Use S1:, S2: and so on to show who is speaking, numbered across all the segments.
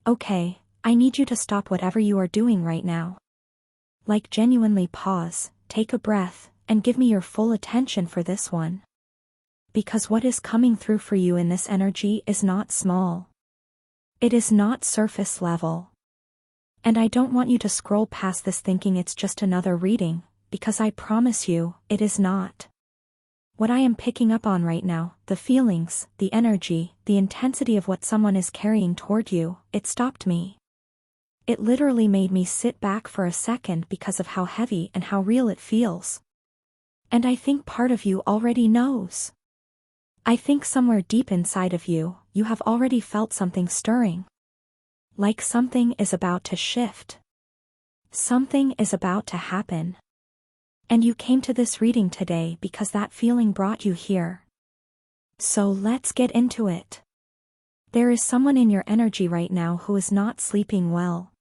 S1: Okay, I need you to stop whatever you are doing right now. Like genuinely pause, take a breath, and give me your full attention for this one. Because what is coming through for you in this energy is not small. It is not surface level. And I don't want you to scroll past this thinking it's just another reading, because I promise you, it is not. What I am picking up on right now, the feelings, the energy, the intensity of what someone is carrying toward you, it stopped me. It literally made me sit back for a second because of how heavy and how real it feels. And I think part of you already knows. I think somewhere deep inside of you, you have already felt something stirring. Like something is about to shift. Something is about to happen. And you came to this reading today because that feeling brought you here. So let's get into it. There is someone in your energy right now who is not sleeping well.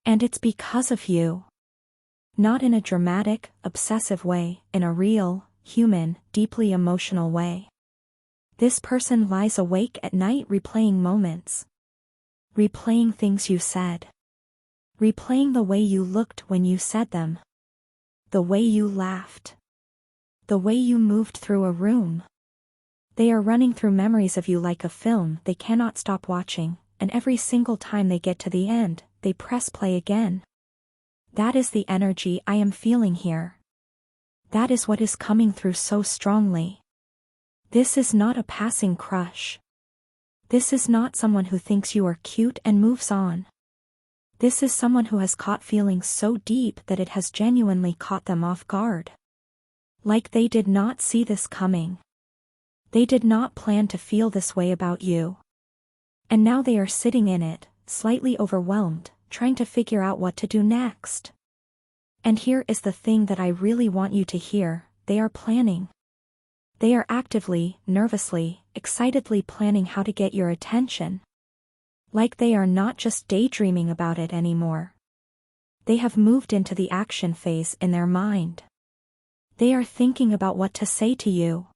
S1: And it's because of you. Not in a dramatic, obsessive way, in a real, human, deeply emotional way. This person lies awake at night replaying moments. Replaying things you said. Replaying the way you looked when you said them. The way you laughed. The way you moved through a room. They are running through memories of you like a film they cannot stop watching, and every single time they get to the end, they press play again. That is the energy I am feeling here. That is what is coming through so strongly. This is not a passing crush. This is not someone who thinks you are cute and moves on. This is someone who has caught feelings so deep that it has genuinely caught them off guard. Like they did not see this coming. They did not plan to feel this way about you. And now they are sitting in it, slightly overwhelmed, trying to figure out what to do next. And here is the thing that I really want you to hear, they are planning. They are actively, nervously, excitedly planning how to get your attention. Like they are not just daydreaming about it anymore. They have moved into the action phase in their mind. They are thinking about what to say to you.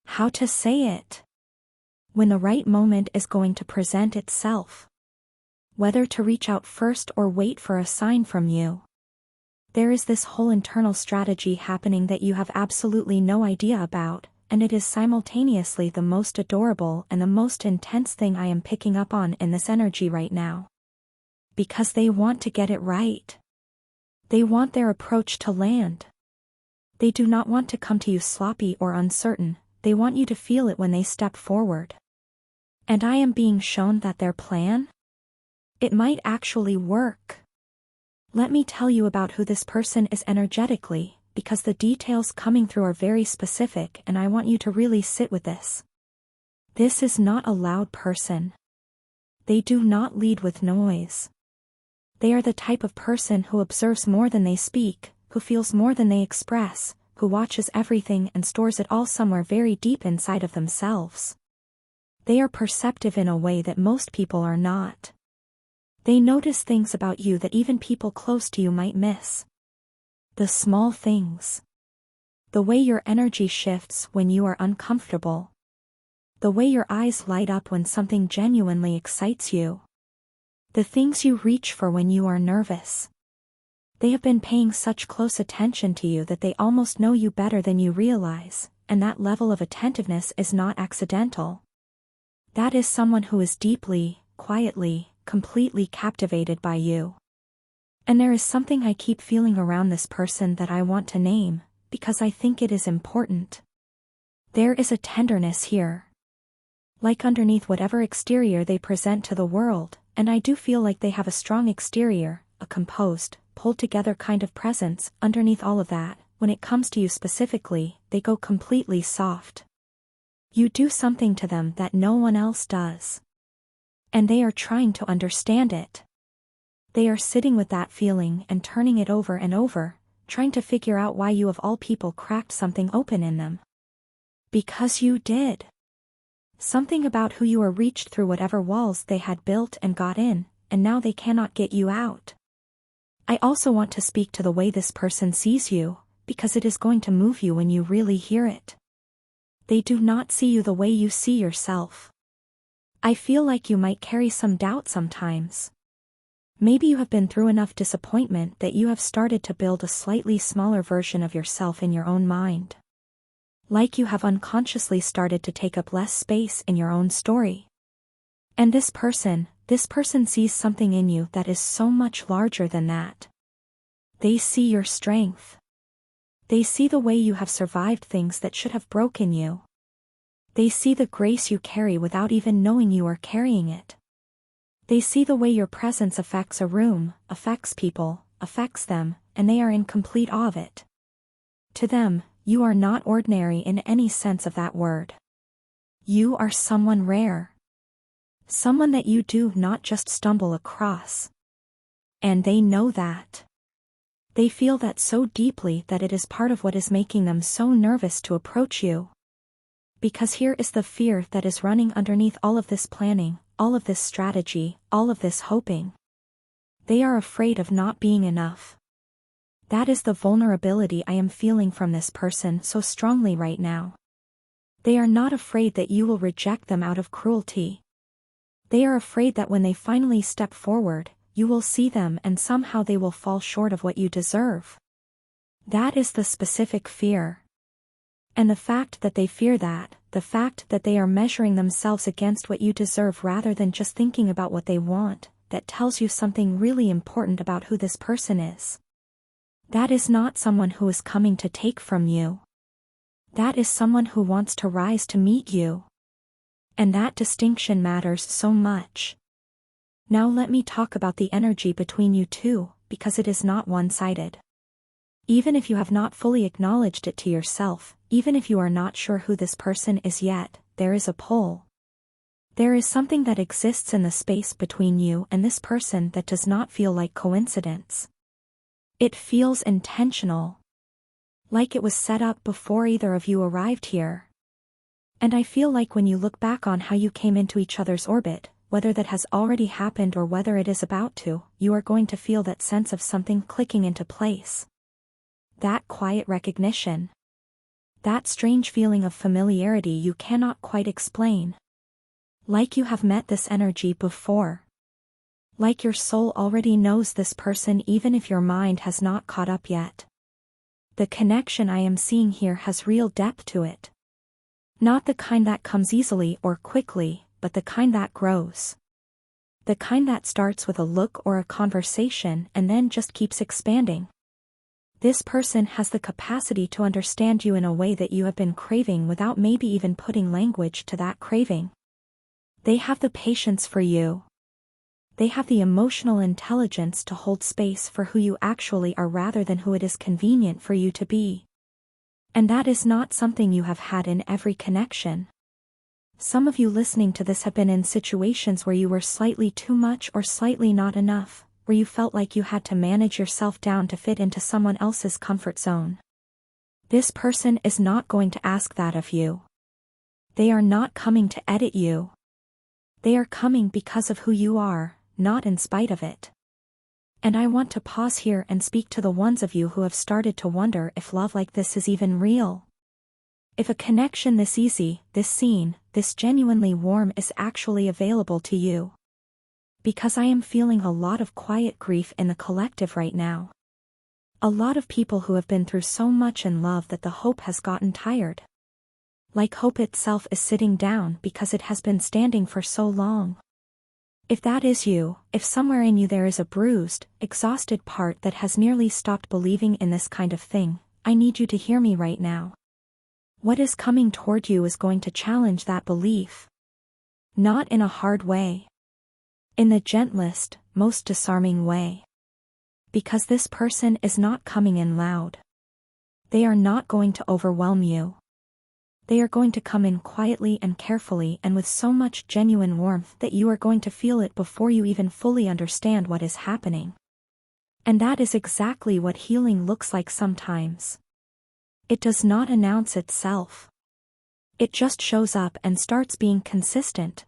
S1: How to say it. When the right moment is going to present itself. Whether to reach out first or wait for a sign from you. There is this whole internal strategy happening that you have absolutely no idea about, and it is simultaneously the most adorable and the most intense thing I am picking up on in this energy right now. Because they want to get it right. They want their approach to land. They do not want to come to you sloppy or uncertain, they want you to feel it when they step forward. And I am being shown that their plan? It might actually work. Let me tell you about who this person is energetically, because the details coming through are very specific and I want you to really sit with this. This is not a loud person. They do not lead with noise. They are the type of person who observes more than they speak, who feels more than they express, who watches everything and stores it all somewhere very deep inside of themselves. They are perceptive in a way that most people are not. They notice things about you that even people close to you might miss. The small things. The way your energy shifts when you are uncomfortable. The way your eyes light up when something genuinely excites you. The things you reach for when you are nervous. They have been paying such close attention to you that they almost know you better than you realize, and that level of attentiveness is not accidental. That is someone who is deeply, quietly, completely captivated by you. And there is something I keep feeling around this person that I want to name, because I think it is important. There is a tenderness here. Like underneath whatever exterior they present to the world, and I do feel like they have a strong exterior, a composed, pulled-together kind of presence, underneath all of that, when it comes to you specifically, they go completely soft. You do something to them that no one else does. And they are trying to understand it. They are sitting with that feeling and turning it over and over, trying to figure out why you of all people cracked something open in them. Because you did. Something about who you are reached through whatever walls they had built and got in, and now they cannot get you out. I also want to speak to the way this person sees you, because it is going to move you when you really hear it. They do not see you the way you see yourself. I feel like you might carry some doubt sometimes. Maybe you have been through enough disappointment that you have started to build a slightly smaller version of yourself in your own mind. Like you have unconsciously started to take up less space in your own story. And this person sees something in you that is so much larger than that. They see your strength. They see the way you have survived things that should have broken you. They see the grace you carry without even knowing you are carrying it. They see the way your presence affects a room, affects people, affects them, and they are in complete awe of it. To them, you are not ordinary in any sense of that word. You are someone rare. Someone that you do not just stumble across. And they know that. They feel that so deeply that it is part of what is making them so nervous to approach you. Because here is the fear that is running underneath all of this planning, all of this strategy, all of this hoping. They are afraid of not being enough. That is the vulnerability I am feeling from this person so strongly right now. They are not afraid that you will reject them out of cruelty. They are afraid that when they finally step forward, you will see them and somehow they will fall short of what you deserve. That is the specific fear. And the fact that they fear that, the fact that they are measuring themselves against what you deserve rather than just thinking about what they want, that tells you something really important about who this person is. That is not someone who is coming to take from you. That is someone who wants to rise to meet you. And that distinction matters so much. Now let me talk about the energy between you two, because it is not one-sided. Even if you have not fully acknowledged it to yourself, even if you are not sure who this person is yet, there is a pull. There is something that exists in the space between you and this person that does not feel like coincidence. It feels intentional. Like it was set up before either of you arrived here. And I feel like when you look back on how you came into each other's orbit, whether that has already happened or whether it is about to, you are going to feel that sense of something clicking into place. That quiet recognition. That strange feeling of familiarity you cannot quite explain. Like you have met this energy before. Like your soul already knows this person even if your mind has not caught up yet. The connection I am seeing here has real depth to it. Not the kind that comes easily or quickly, but the kind that grows. The kind that starts with a look or a conversation and then just keeps expanding. This person has the capacity to understand you in a way that you have been craving without maybe even putting language to that craving. They have the patience for you. They have the emotional intelligence to hold space for who you actually are rather than who it is convenient for you to be. And that is not something you have had in every connection. Some of you listening to this have been in situations where you were slightly too much or slightly not enough, where you felt like you had to manage yourself down to fit into someone else's comfort zone. This person is not going to ask that of you. They are not coming to edit you. They are coming because of who you are, not in spite of it. And I want to pause here and speak to the ones of you who have started to wonder if love like this is even real. If a connection this easy, this seen, this genuinely warm is actually available to you. Because I am feeling a lot of quiet grief in the collective right now. A lot of people who have been through so much in love that the hope has gotten tired. Like hope itself is sitting down because it has been standing for so long. If that is you, if somewhere in you there is a bruised, exhausted part that has nearly stopped believing in this kind of thing, I need you to hear me right now. What is coming toward you is going to challenge that belief. Not in a hard way. In the gentlest, most disarming way. Because this person is not coming in loud. They are not going to overwhelm you. They are going to come in quietly and carefully and with so much genuine warmth that you are going to feel it before you even fully understand what is happening. And that is exactly what healing looks like sometimes. It does not announce itself. It just shows up and starts being consistent.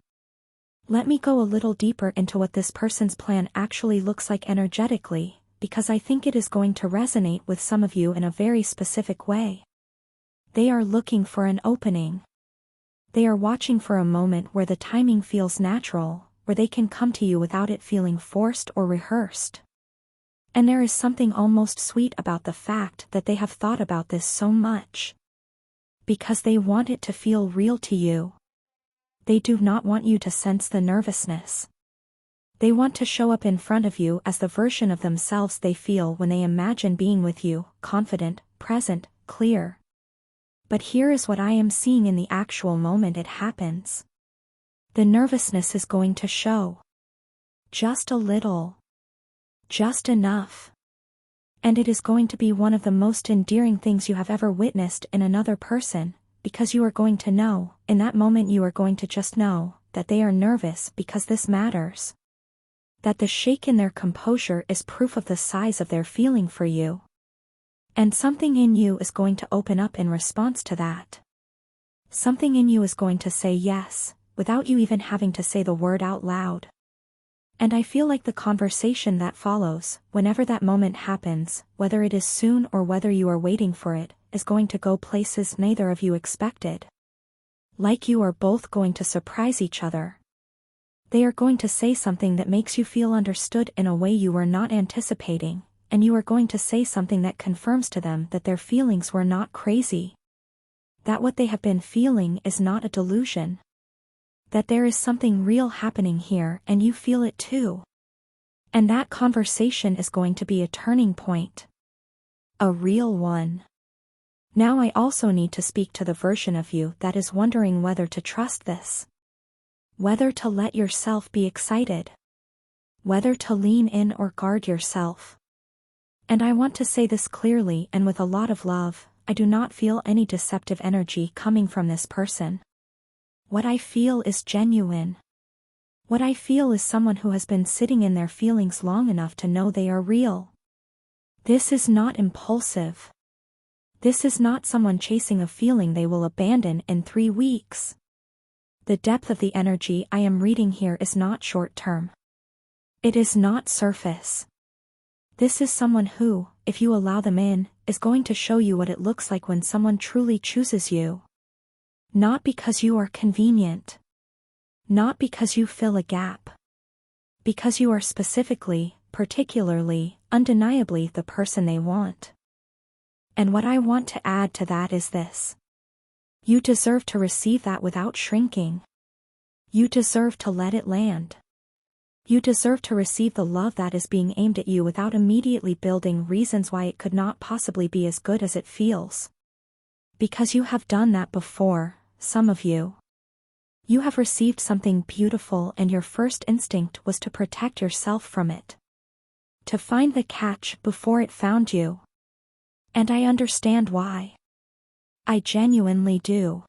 S1: Let me go a little deeper into what this person's plan actually looks like energetically, because I think it is going to resonate with some of you in a very specific way. They are looking for an opening. They are watching for a moment where the timing feels natural, where they can come to you without it feeling forced or rehearsed. And there is something almost sweet about the fact that they have thought about this so much. Because they want it to feel real to you. They do not want you to sense the nervousness. They want to show up in front of you as the version of themselves they feel when they imagine being with you, confident, present, clear. But here is what I am seeing in the actual moment it happens. The nervousness is going to show. Just a little. Just enough. And it is going to be one of the most endearing things you have ever witnessed in another person, because you are going to know, in that moment you are going to just know, that they are nervous because this matters. That the shake in their composure is proof of the size of their feeling for you. And something in you is going to open up in response to that. Something in you is going to say yes, without you even having to say the word out loud. And I feel like the conversation that follows, whenever that moment happens, whether it is soon or whether you are waiting for it, is going to go places neither of you expected. Like you are both going to surprise each other. They are going to say something that makes you feel understood in a way you were not anticipating, and you are going to say something that confirms to them that their feelings were not crazy. That what they have been feeling is not a delusion. That there is something real happening here and you feel it too. And that conversation is going to be a turning point. A real one. Now I also need to speak to the version of you that is wondering whether to trust this. Whether to let yourself be excited. Whether to lean in or guard yourself. And I want to say this clearly and with a lot of love, I do not feel any deceptive energy coming from this person. What I feel is genuine. What I feel is someone who has been sitting in their feelings long enough to know they are real. This is not impulsive. This is not someone chasing a feeling they will abandon in 3 weeks. The depth of the energy I am reading here is not short-term. It is not surface. This is someone who, if you allow them in, is going to show you what it looks like when someone truly chooses you. Not because you are convenient. Not because you fill a gap. Because you are specifically, particularly, undeniably the person they want. And what I want to add to that is this. You deserve to receive that without shrinking. You deserve to let it land. You deserve to receive the love that is being aimed at you without immediately building reasons why it could not possibly be as good as it feels. Because you have done that before, some of you. You have received something beautiful and your first instinct was to protect yourself from it. To find the catch before it found you. And I understand why. I genuinely do.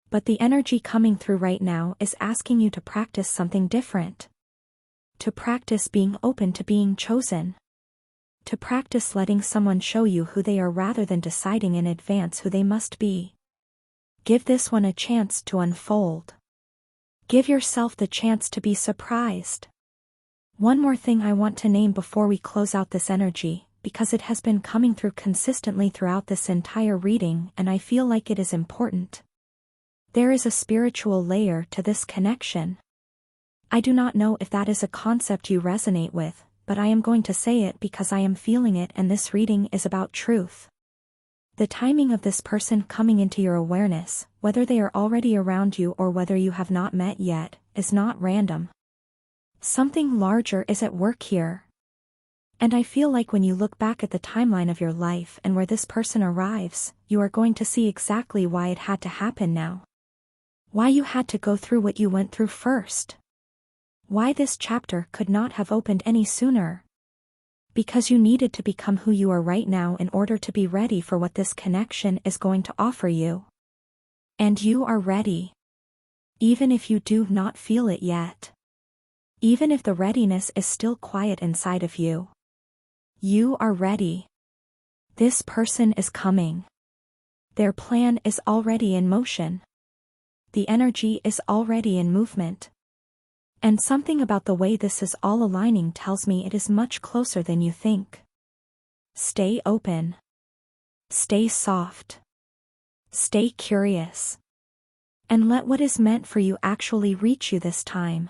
S1: But the energy coming through right now is asking you to practice something different. To practice being open to being chosen. To practice letting someone show you who they are rather than deciding in advance who they must be. Give this one a chance to unfold. Give yourself the chance to be surprised. One more thing I want to name before we close out this energy, because it has been coming through consistently throughout this entire reading and I feel like it is important. There is a spiritual layer to this connection. I do not know if that is a concept you resonate with, but I am going to say it because I am feeling it and this reading is about truth. The timing of this person coming into your awareness, whether they are already around you or whether you have not met yet, is not random. Something larger is at work here. And I feel like when you look back at the timeline of your life and where this person arrives, you are going to see exactly why it had to happen now. Why you had to go through what you went through first. Why this chapter could not have opened any sooner. Because you needed to become who you are right now in order to be ready for what this connection is going to offer you. And you are ready. Even if you do not feel it yet. Even if the readiness is still quiet inside of you. You are ready. This person is coming. Their plan is already in motion. The energy is already in movement. And something about the way this is all aligning tells me it is much closer than you think. Stay open. Stay soft. Stay curious. And let what is meant for you actually reach you this time.